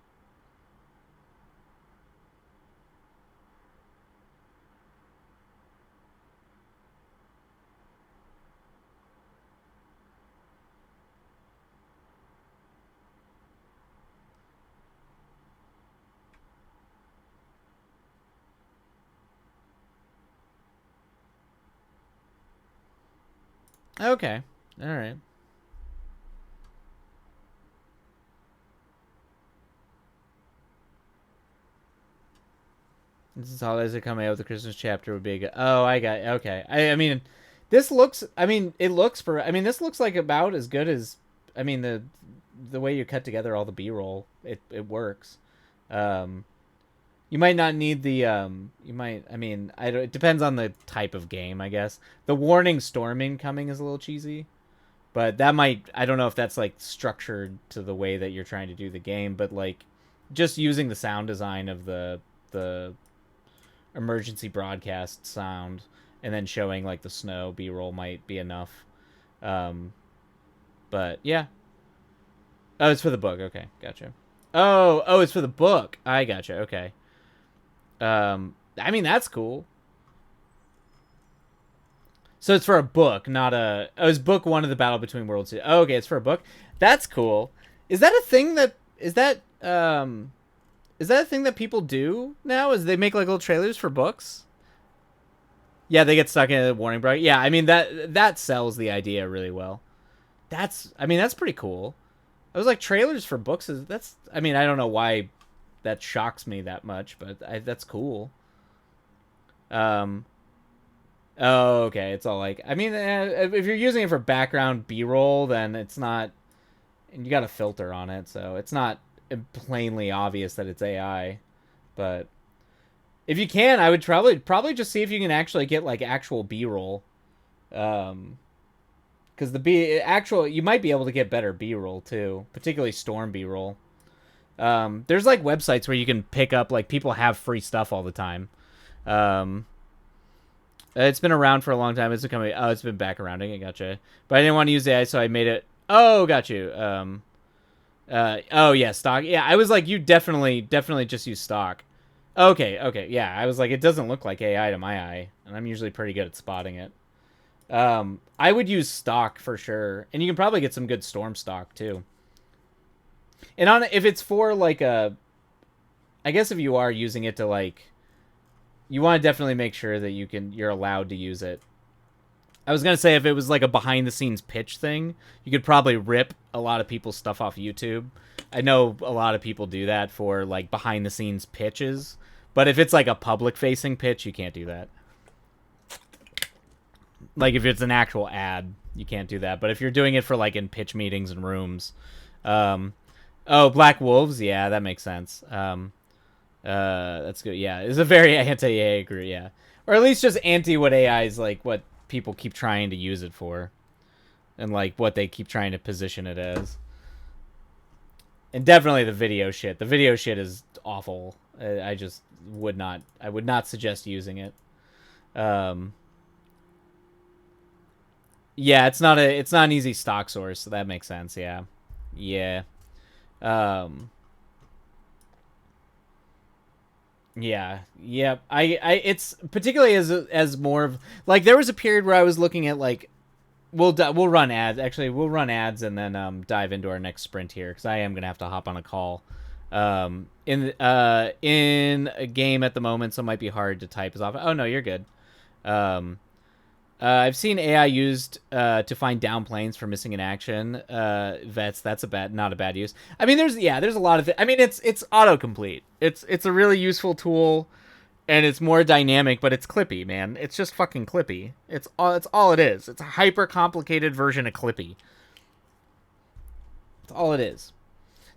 Okay. All right. This is holidays are coming out. The Christmas chapter would be a good. Oh, I got. Okay. I mean, this looks. I mean, it looks for. I mean, this looks like about as good as. I mean, the way you cut together all the B-roll, it works. Um, you might not need the. You might. I mean, I don't. It depends on the type of game, I guess. The warning storm incoming is a little cheesy. But that might, I don't know if that's like structured to the way that you're trying to do the game, but like just using the sound design of the emergency broadcast sound and then showing like the snow B-roll might be enough. Um but yeah. Oh, it's for the book. Okay, gotcha. Oh, it's for the book. I gotcha. Okay. I mean that's cool. So it's for a book, not a. Oh, it's book one of the Battle Between Worlds. Oh, okay, it's for a book. That's cool. Is that a thing that is that a thing that people do now? Is they make like little trailers for books? Yeah, they get stuck in a warning bright. Yeah, I mean that sells the idea really well. I mean that's pretty cool. I was like trailers for books is that's. I mean I don't know why that shocks me that much, but that's cool. Um, Oh, okay. It's all like, I mean, if you're using it for background B-roll, then it's not, and you got a filter on it, so it's not plainly obvious that it's AI. But if you can, I would probably just see if you can actually get like actual B-roll, because you might be able to get better B-roll too, particularly storm B-roll. There's like websites where you can pick up like people have free stuff all the time. Um, It's been around for a long time. It's becoming. Oh, it's been back around. I gotcha. But I didn't want to use AI, so I made it. Oh, got you. Oh yeah, stock. Yeah, I was like, you definitely just use stock. Okay, okay. Yeah, I was like, it doesn't look like AI to my eye, and I'm usually pretty good at spotting it. I would use stock for sure, and you can probably get some good storm stock too. And on if it's for like a, I guess if you are using it to like, you want to definitely make sure that you're allowed to use it. I was gonna say if it was like a behind the scenes pitch thing, you could probably rip a lot of people's stuff off YouTube. I know a lot of people do that for like behind the scenes pitches, but if it's like a public facing pitch, you can't do that. Like if it's an actual ad, you can't do that. But if you're doing it for like in pitch meetings and rooms, um, oh Black Wolves, yeah, that makes sense. That's good. Yeah, it's a very anti-AI group. Yeah, or at least just anti what AI is like. What people keep trying to use it for, and like what they keep trying to position it as. And definitely the video shit. The video shit is awful. I just would not. I would not suggest using it. Um. Yeah, it's not an easy stock source, so that makes sense. Yeah. Yeah. Um yeah. Yeah. I it's particularly as more of like there was a period where I was looking at like we'll run ads. Actually, we'll run ads and then dive into our next sprint here cuz I am going to have to hop on a call. In a game at the moment, so it might be hard to type as often. Oh no, you're good. Um I've seen AI used to find down planes for missing in action vets. That's not a bad use. I mean, there's a lot of I mean, it's autocomplete. It's a really useful tool, and it's more dynamic, but it's clippy, man. It's just fucking clippy. It's all it is. It's a hyper complicated version of clippy. It's all it is.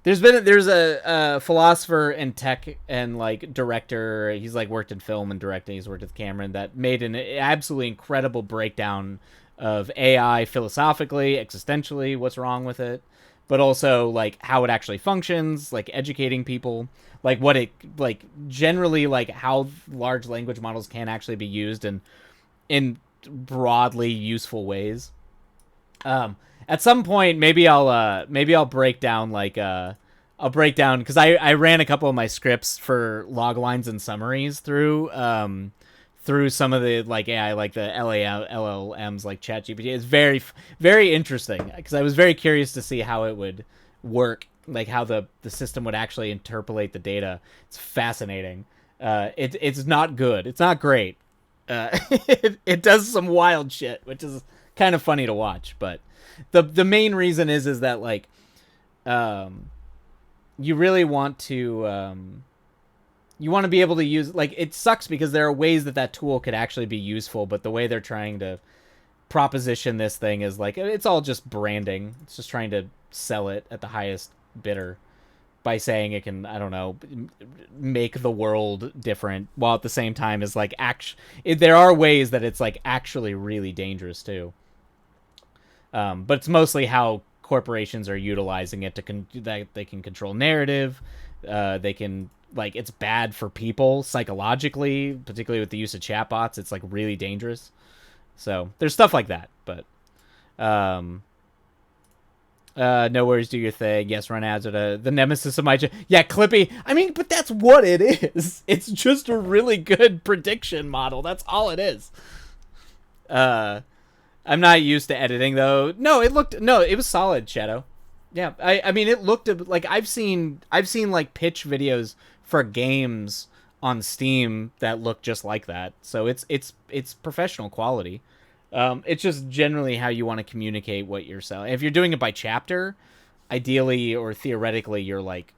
There's a philosopher and tech and like director. He's like worked in film and directing. He's worked with Cameron that made an absolutely incredible breakdown of AI philosophically, existentially, what's wrong with it, but also like how it actually functions, like educating people, like what it like generally like how large language models can actually be used in broadly useful ways. At some point, maybe I'll break down I'll break down because I ran a couple of my scripts for log lines and summaries through some of the like AI like the LLMs like ChatGPT. It's very interesting because I was very curious to see how it would work, like how the system would actually interpolate the data. It's fascinating. It's not good. It's not great. It does some wild shit, which is kind of funny to watch. But the main reason is that like you really want to you want to be able to use like it sucks because there are ways that tool could actually be useful, but the way they're trying to proposition this thing is like it's all just branding. It's just trying to sell it at the highest bidder by saying it can, I don't know, make the world different, while at the same time is like there are ways that it's like actually really dangerous too. But it's mostly how corporations are utilizing it that they can control narrative. They can like it's bad for people psychologically, particularly with the use of chatbots. It's like really dangerous. So there's stuff like that, but no worries, do your thing. Yes, run ads are the nemesis of my yeah, Clippy. I mean, but that's what it is. It's just a really good prediction model. That's all it is. I'm not used to editing though. No, it was solid, Shadow. Yeah, I mean it looked like I've seen like pitch videos for games on Steam that look just like that. So it's professional quality. It's just generally how you want to communicate what you're selling. If you're doing it by chapter, ideally or theoretically, you're like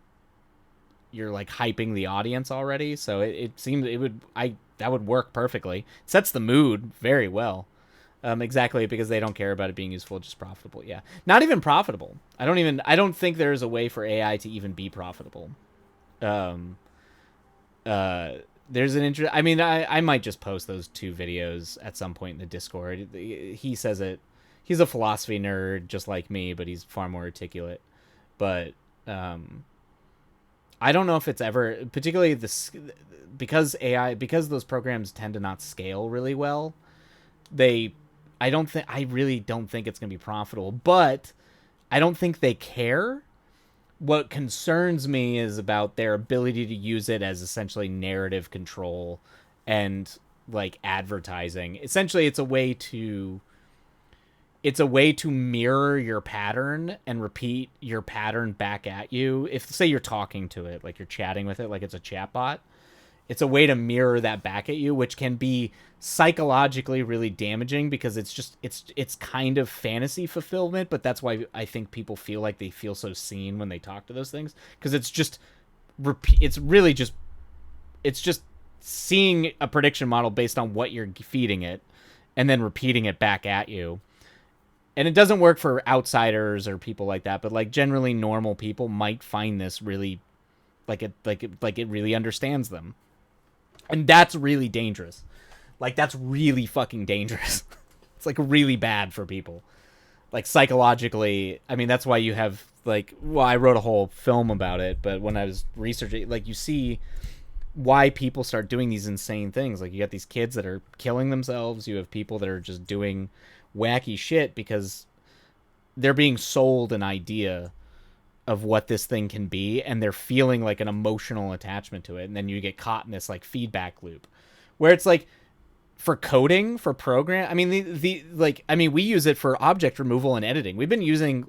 hyping the audience already. So it seems that would work perfectly. It sets the mood very well. Exactly, because they don't care about it being useful, just profitable. Yeah, not even profitable. I don't think there's a way for AI to even be profitable. Um, there's an interest. I mean, I might just post those two videos at some point in the Discord. He says it. He's a philosophy nerd, just like me, but he's far more articulate. But I don't know if it's ever, particularly because those programs tend to not scale really well. I really don't think it's going to be profitable, but I don't think they care. What concerns me is about their ability to use it as essentially narrative control and like advertising. Essentially, it's a way to mirror your pattern and repeat your pattern back at you. If say you're talking to it, like you're chatting with it, like it's a chatbot, it's a way to mirror that back at you, which can be psychologically really damaging because it's kind of fantasy fulfillment, but that's why I think people feel like they feel so seen when they talk to those things, because it's just seeing a prediction model based on what you're feeding it and then repeating it back at you. And it doesn't work for outsiders or people like that, but like generally normal people might find this really like it really understands them. And that's really dangerous. Like, that's really fucking dangerous. It's, like, really bad for people. Like, psychologically, I mean, that's why you have, like, well, I wrote a whole film about it, but when I was researching, like, you see why people start doing these insane things. Like, you got these kids that are killing themselves. You have people that are just doing wacky shit because they're being sold an idea of what this thing can be, and they're feeling like an emotional attachment to it, and then you get caught in this like feedback loop where it's like, for coding, for program, I mean the like, I mean, we use it for object removal and editing. We've been using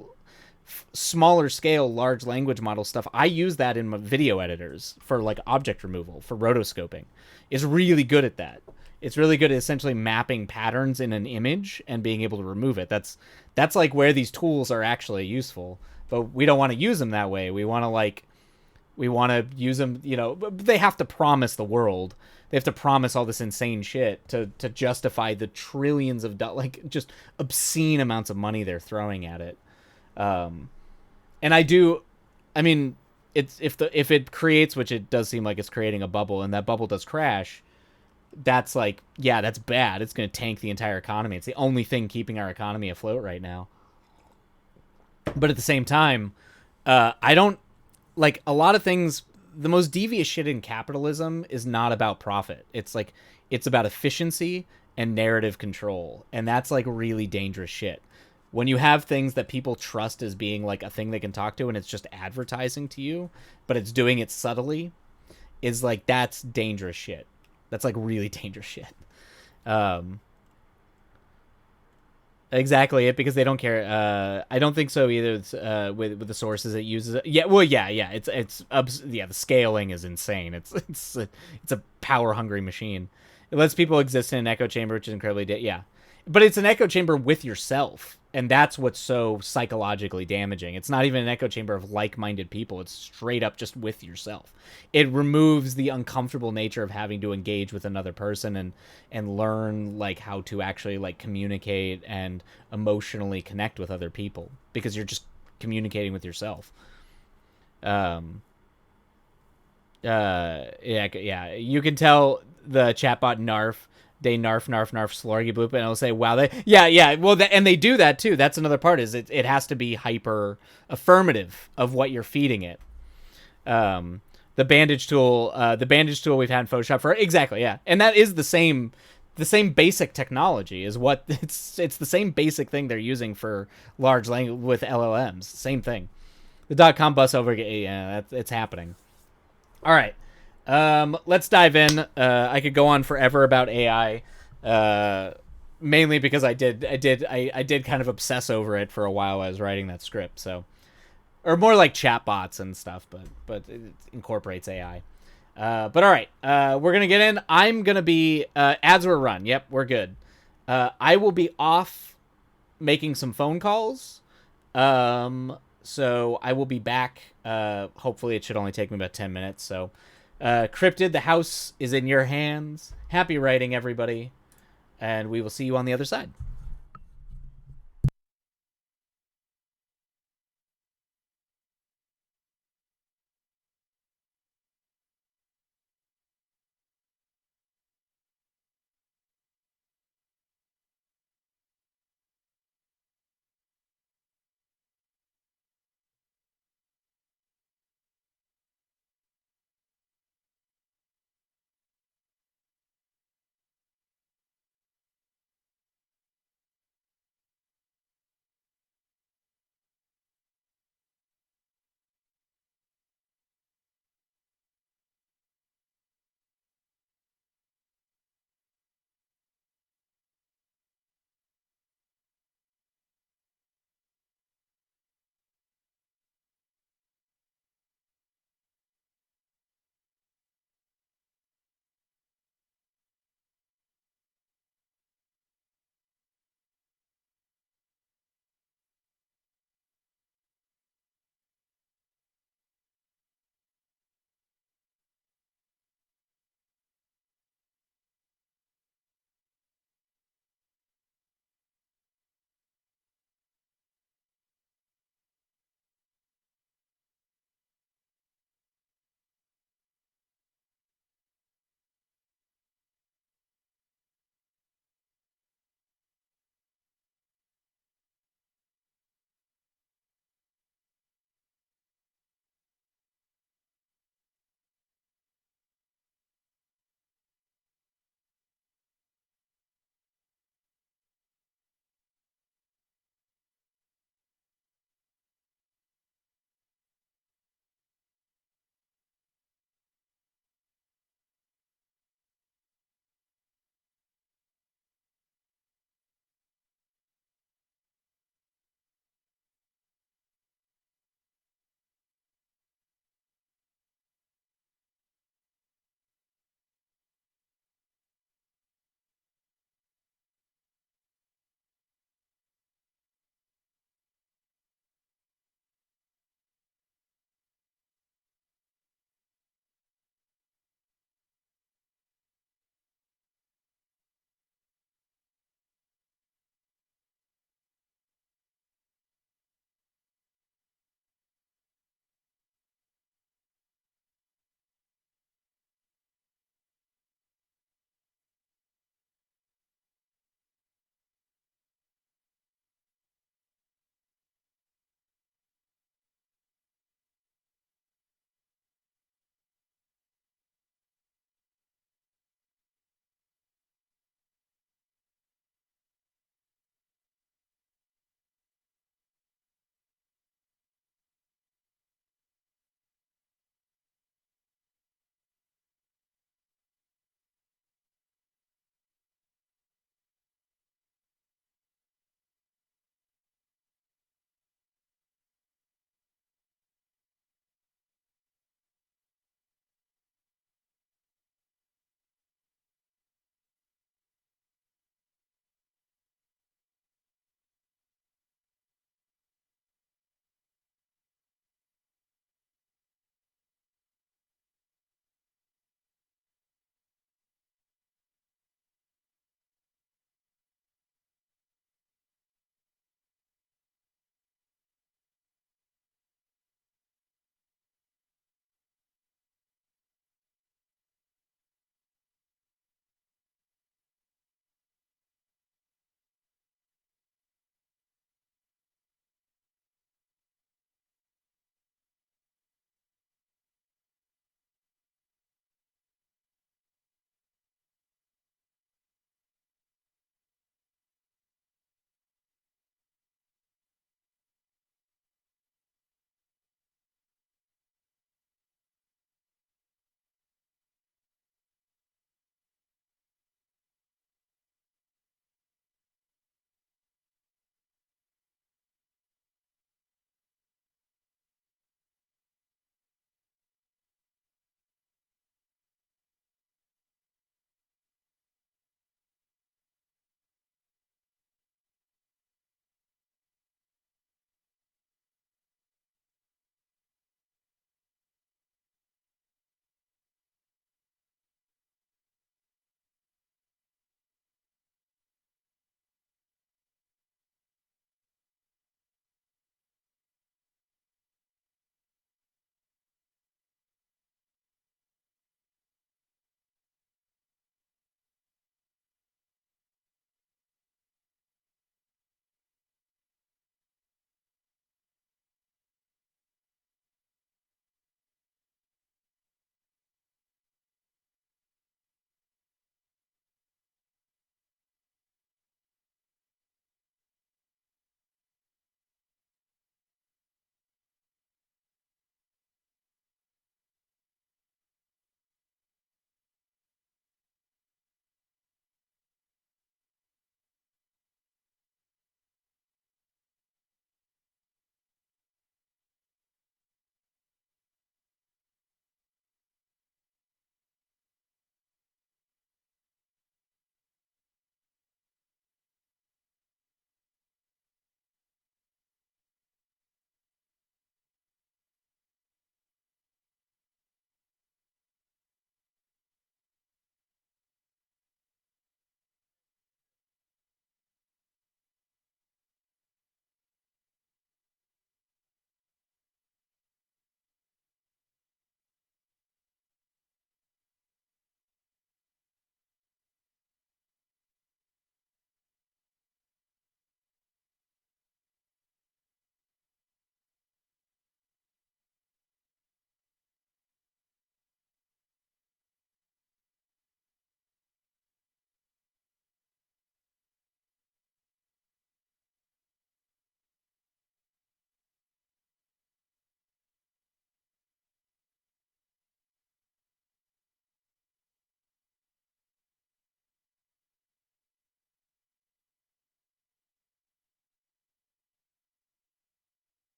smaller scale large language model stuff. I use that in my video editors for like object removal, for rotoscoping. Is really good at that. It's really good at essentially mapping patterns in an image and being able to remove it. That's like where these tools are actually useful. But we don't want to use them that way. We want to use them, you know, but they have to promise the world. They have to promise all this insane shit to justify the trillions of like just obscene amounts of money they're throwing at it. Um, and I mean, it's if it creates, which it does seem like it's creating a bubble, and that bubble does crash, that's like, yeah, that's bad. It's going to tank the entire economy. It's the only thing keeping our economy afloat right now. But at the same time, I don't like a lot of things. The most devious shit in capitalism is not about profit. It's like, it's about efficiency and narrative control, and that's like really dangerous shit. When you have things that people trust as being like a thing they can talk to, and it's just advertising to you, but it's doing it subtly, is like, that's dangerous shit. That's like really dangerous shit. Um, exactly it, because they don't care. I don't think so either. With the sources it uses. Yeah, well, yeah. Yeah. The scaling is insane. It's a power hungry machine. It lets people exist in an echo chamber, which is incredibly yeah. But it's an echo chamber with yourself, and that's what's so psychologically damaging. It's not even an echo chamber of like-minded people. It's straight up just with yourself. It removes the uncomfortable nature of having to engage with another person and learn like how to actually like communicate and emotionally connect with other people, because you're just communicating with yourself. Um yeah, you can tell the chatbot Narf, they narf slurgy bloop, and it'll say, wow, they, yeah, well, and they do that too. That's another part, is it has to be hyper affirmative of what you're feeding it. um the bandage tool we've had in Photoshop for, exactly, yeah, and that is the same basic technology is what it's the same basic thing they're using for large language with LLMs. Same thing. The .com bus over, yeah, it's happening. All right. Let's dive in. I could go on forever about AI, mainly because I did kind of obsess over it for a while. I was writing that script, so, or more like chatbots and stuff, but it incorporates AI. But all right, we're gonna get in. I'm gonna be ads were run. Yep, we're good. I will be off making some phone calls. So I will be back. Hopefully, it should only take me about 10 minutes. So, Cryptid, the house is in your hands. Happy writing, everybody. And we will see you on the other side.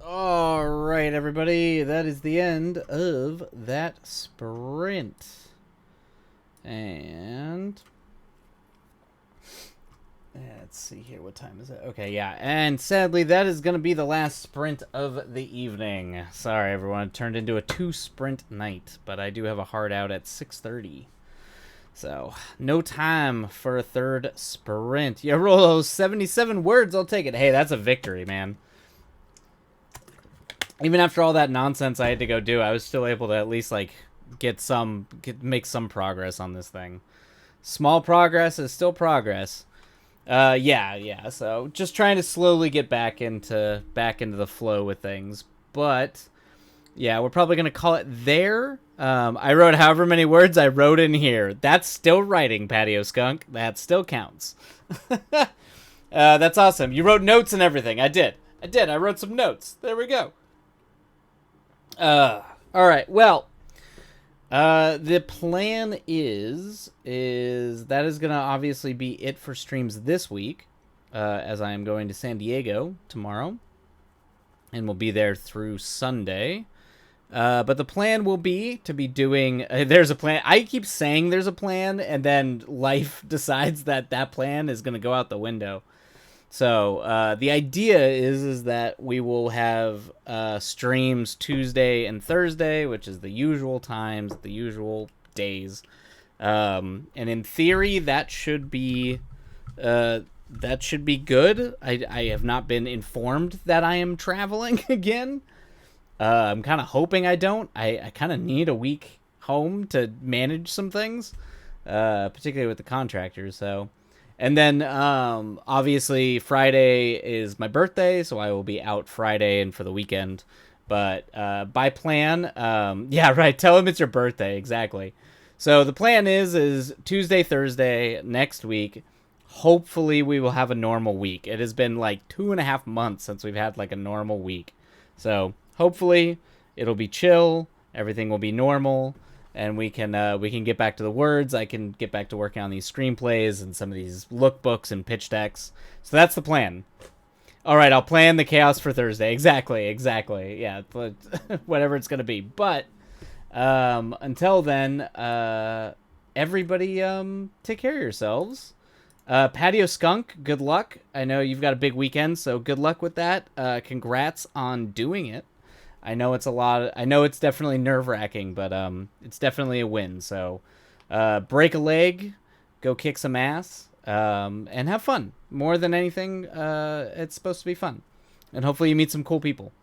All right, everybody. That is the end of that sprint. And let's see here. What time is it? Okay, yeah. And sadly, that is going to be the last sprint of the evening. Sorry, everyone. It turned into a 2-sprint night, but I do have a hard out at 6:30. So, no time for a third sprint. You roll those 77 words, I'll take it. Hey, that's a victory, man. Even after all that nonsense I had to go do, I was still able to at least, like, make some progress on this thing. Small progress is still progress. Yeah. So, just trying to slowly get back into the flow with things. But yeah, we're probably going to call it there. I wrote however many words I wrote in here. That's still writing, Patio Skunk. That still counts. That's awesome. You wrote notes and everything. I did. I wrote some notes. There we go. All right. Well, the plan is that is going to obviously be it for streams this week, as I am going to San Diego tomorrow, and we'll be there through Sunday. But the plan will be to be doing... there's a plan. I keep saying there's a plan, and then life decides that plan is going to go out the window. So the idea is that we will have streams Tuesday and Thursday, which is the usual times, the usual days. And in theory, that should be good. I have not been informed that I am traveling again. I'm kind of hoping I don't. I kind of need a week home to manage some things, particularly with the contractors. So, and then obviously Friday is my birthday, so I will be out Friday and for the weekend. But by plan, yeah, right. Tell him it's your birthday, exactly. So the plan is Tuesday, Thursday next week. Hopefully we will have a normal week. It has been like 2.5 months since we've had like a normal week. So hopefully it'll be chill, everything will be normal, and we can get back to the words. I can get back to working on these screenplays and some of these lookbooks and pitch decks. So that's the plan. All right, I'll plan the chaos for Thursday. Exactly. Yeah, whatever it's gonna be. But until then, everybody, take care of yourselves. Patio Skunk, good luck. I know you've got a big weekend, so good luck with that. Congrats on doing it. I know it's a lot. I know it's definitely nerve-wracking, but it's definitely a win. So break a leg, go kick some ass, and have fun. More than anything, it's supposed to be fun. And hopefully you meet some cool people.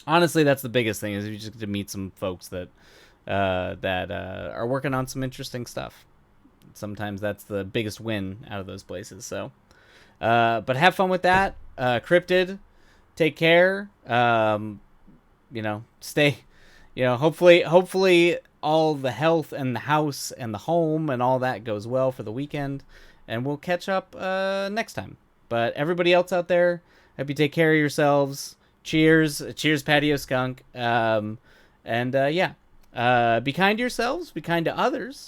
Honestly, that's the biggest thing, is you just get to meet some folks that are working on some interesting stuff. Sometimes that's the biggest win out of those places. So, but have fun with that. Cryptid, take care. Stay, hopefully all the health and the house and the home and all that goes well for the weekend, and we'll catch up next time. But everybody else out there, hope you take care of yourselves. Cheers, Patio Skunk. Yeah, be kind to yourselves, be kind to others.